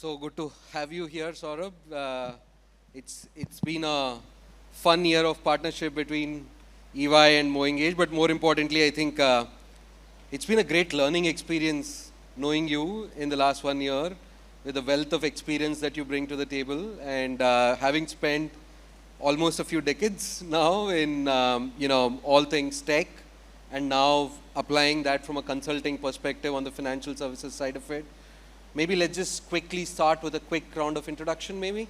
So good to have you here, Saurabh. It's been a fun year of partnership between EY and MoEngage, but more importantly, I think it's been a great learning experience knowing you in the last 1 year with the wealth of experience that you bring to the table, and having spent almost a few decades now in all things tech, and now applying that from a consulting perspective on the financial services side of it. Maybe let's just quickly start with a quick round of introduction, maybe.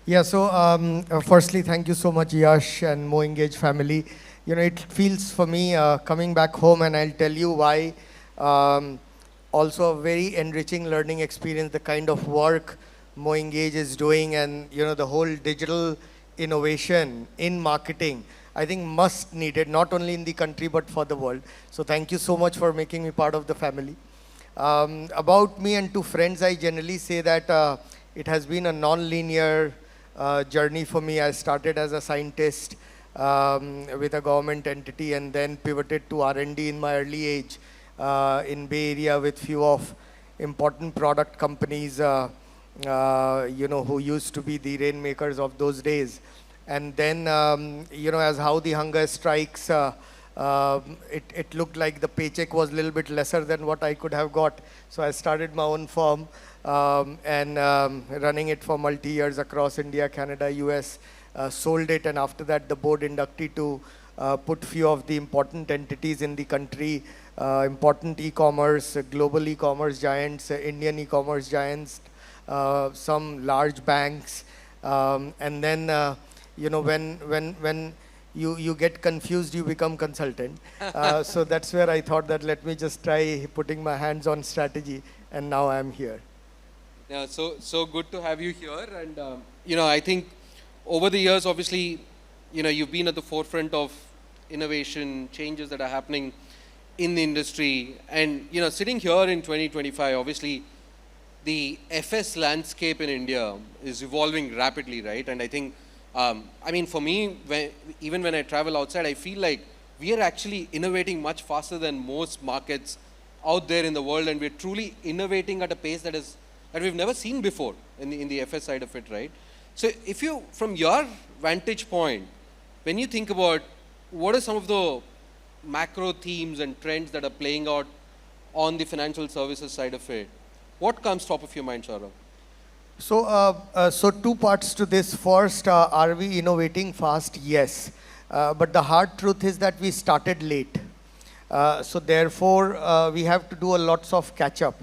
Yeah, so firstly, thank you so much, Yash and MoEngage family. You know, it feels for me coming back home, and I'll tell you why. Also a very enriching learning experience, the kind of work MoEngage is doing, and the whole digital innovation in marketing, I think must needed, not only in the country, but for the world. So thank you so much for making me part of the family. About me and two friends, I generally say that it has been a non-linear journey for me. I started as a scientist with a government entity, and then pivoted to R&D in my early age in Bay Area with few of important product companies, who used to be the rainmakers of those days. And then, as how the hunger strikes, it looked like the paycheck was a little bit lesser than what I could have got. So I started my own firm and running it for multi-years across India, Canada, US, sold it, and after that the board inductee to put few of the important entities in the country, important e-commerce, global e-commerce giants, Indian e-commerce giants, some large banks, and then when you get confused, you become consultant. So that's where I thought that let me just try putting my hands on strategy, and now I'm here. Yeah, so good to have you here. And I think over the years, obviously, you've been at the forefront of innovation, changes that are happening in the industry. And sitting here in 2025, obviously, the FS landscape in India is evolving rapidly, right? And I think for me, even when I travel outside, I feel like we are actually innovating much faster than most markets out there in the world, and we're truly innovating at a pace that we've never seen before in the FS side of it, right? So if you, from your vantage point, when you think about what are some of the macro themes and trends that are playing out on the financial services side of it, what comes top of your mind, Saurabh? So two parts to this. First, are we innovating fast? Yes. But the hard truth is that we started late. So therefore, we have to do a lots of catch up.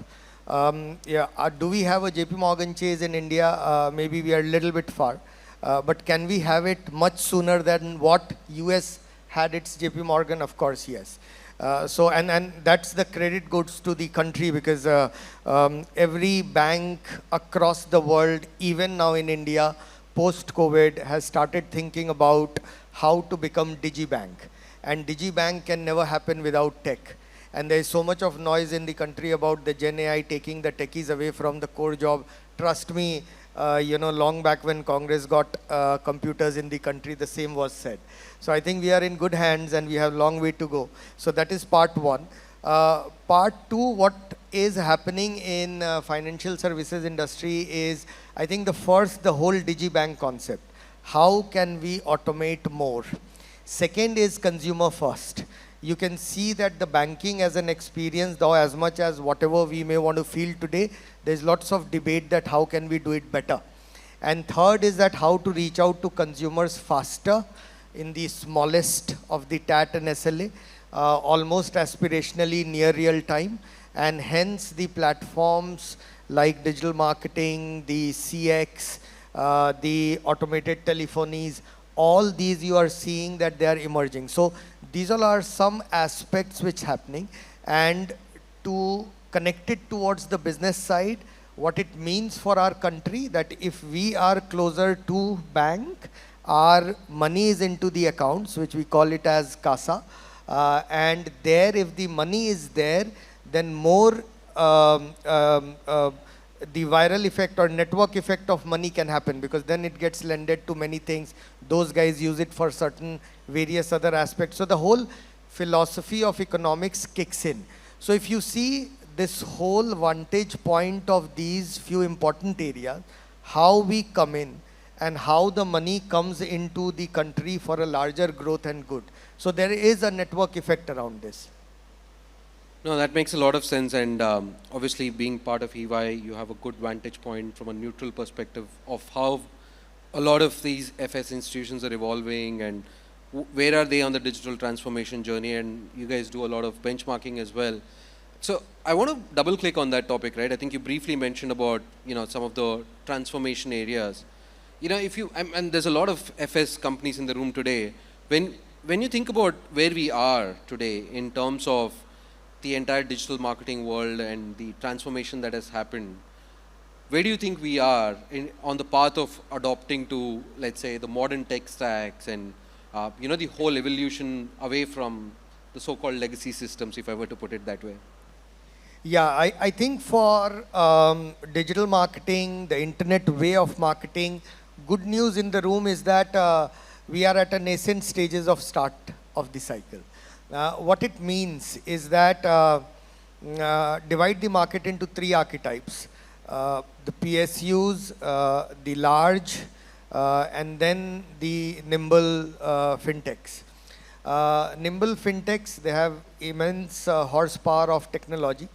Do we have a JP Morgan Chase in India? Maybe we are a little bit far. But can we have it much sooner than what US had its JP Morgan? Of course, yes. And that's the credit goes to the country, because every bank across the world, even now in India, post-COVID, has started thinking about how to become digibank. And digibank can never happen without tech. And there is so much of noise in the country about the Gen AI taking the techies away from the core job. Trust me, long back when Congress got computers in the country, the same was said. So I think we are in good hands, and we have a long way to go. So that is part one. Part two, what is happening in financial services industry is, I think the whole digibank concept. How can we automate more? Second is consumer first. You can see that the banking as an experience, though, as much as whatever we may want to feel today, there's lots of debate that how can we do it better. And third is that how to reach out to consumers faster in the smallest of the TAT and SLA, almost aspirationally near real time. And hence the platforms like digital marketing, the CX, the automated telephonies, all these you are seeing that they are emerging. So these all are some aspects which happening. And to connect it towards the business side, what it means for our country, that if we are closer to bank, our money is into the accounts, which we call it as CASA. And there, if the money is there, then more the viral effect or network effect of money can happen, because then it gets lended to many things. Those guys use it for certain various other aspects. So the whole philosophy of economics kicks in. So if you see this whole vantage point of these few important areas, how we come in and how the money comes into the country for a larger growth and good. So there is a network effect around this. No, that makes a lot of sense. And obviously, being part of EY, you have a good vantage point from a neutral perspective of how a lot of these FS institutions are evolving and where are they on the digital transformation journey. And you guys do a lot of benchmarking as well. So I want to double click on that topic, right? I think you briefly mentioned about, some of the transformation areas. If you, and there's a lot of FS companies in the room today. When you think about where we are today in terms of the entire digital marketing world and the transformation that has happened, where do you think we are on the path of adopting to, let's say, the modern tech stacks and, the whole evolution away from the so-called legacy systems, if I were to put it that way? Yeah, I think for digital marketing, the internet way of marketing, good news in the room is that we are at a nascent stages of start of the cycle. What it means is that divide the market into three archetypes. The PSUs, the large, and then the nimble fintechs. Nimble fintechs, they have immense horsepower of technology.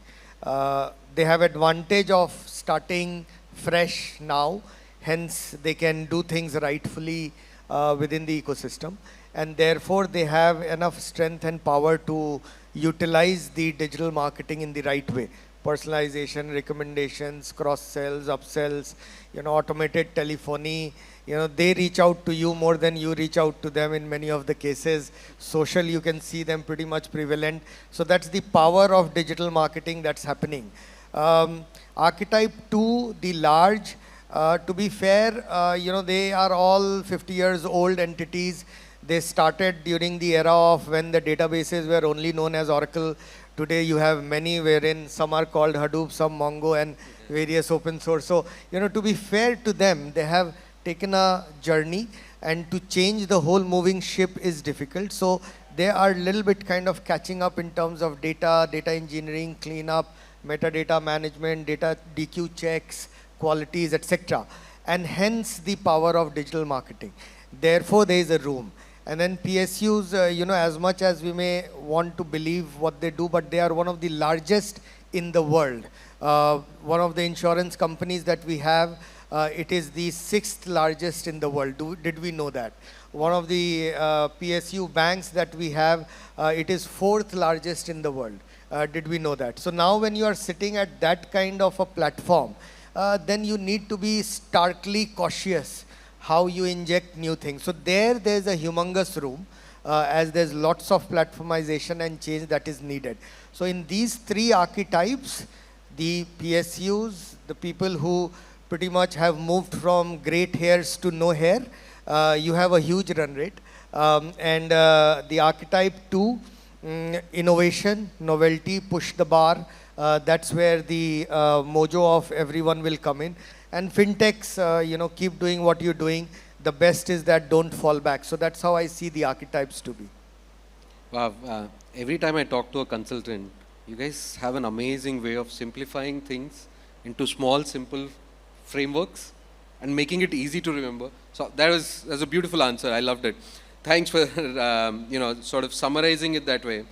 They have advantage of starting fresh now, hence they can do things rightfully within the ecosystem, and therefore they have enough strength and power to utilize the digital marketing in the right way. Personalization, recommendations, cross-sells, upsells, automated telephony, they reach out to you more than you reach out to them in many of the cases. Social, you can see them pretty much prevalent. So that's the power of digital marketing that's happening. Archetype 2, the large, to be fair, they are all 50 years old entities. They started during the era of when the databases were only known as Oracle. Today you have many wherein some are called Hadoop, some Mongo, and various open source. So, to be fair to them, they have taken a journey, and to change the whole moving ship is difficult. So they are a little bit kind of catching up in terms of data engineering, cleanup, metadata management, data DQ checks, qualities, etc. And hence the power of digital marketing. Therefore, there is a room. And then PSUs, as much as we may want to believe what they do, but they are one of the largest in the world. One of the insurance companies that we have, it is the 6th largest in the world. Did we know that? One of the PSU banks that we have, it is 4th largest in the world. Did we know that? So now when you are sitting at that kind of a platform, then you need to be starkly cautious how you inject new things. So there's a humongous room, as there's lots of platformization and change that is needed. So in these three archetypes, the PSUs, the people who pretty much have moved from great hairs to no hair, you have a huge run rate. And the archetype 2, innovation, novelty, push the bar, that's where the mojo of everyone will come in. And fintechs, keep doing what you're doing. The best is that don't fall back. So that's how I see the archetypes to be. Wow. Every time I talk to a consultant, you guys have an amazing way of simplifying things into small, simple frameworks and making it easy to remember. So that's a beautiful answer. I loved it. Thanks for, sort of summarizing it that way.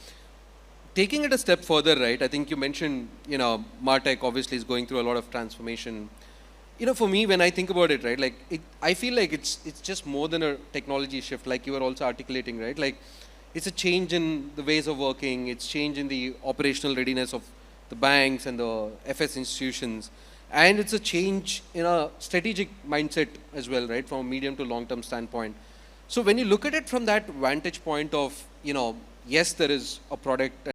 Taking it a step further, right? I think you mentioned, MarTech obviously is going through a lot of transformation. For me, when I think about it, right, I feel like it's just more than a technology shift, like you were also articulating, right? Like, it's a change in the ways of working, it's change in the operational readiness of the banks and the FS institutions, and it's a change in a strategic mindset as well, right, from a medium to long-term standpoint. So when you look at it from that vantage point of, yes, there is a product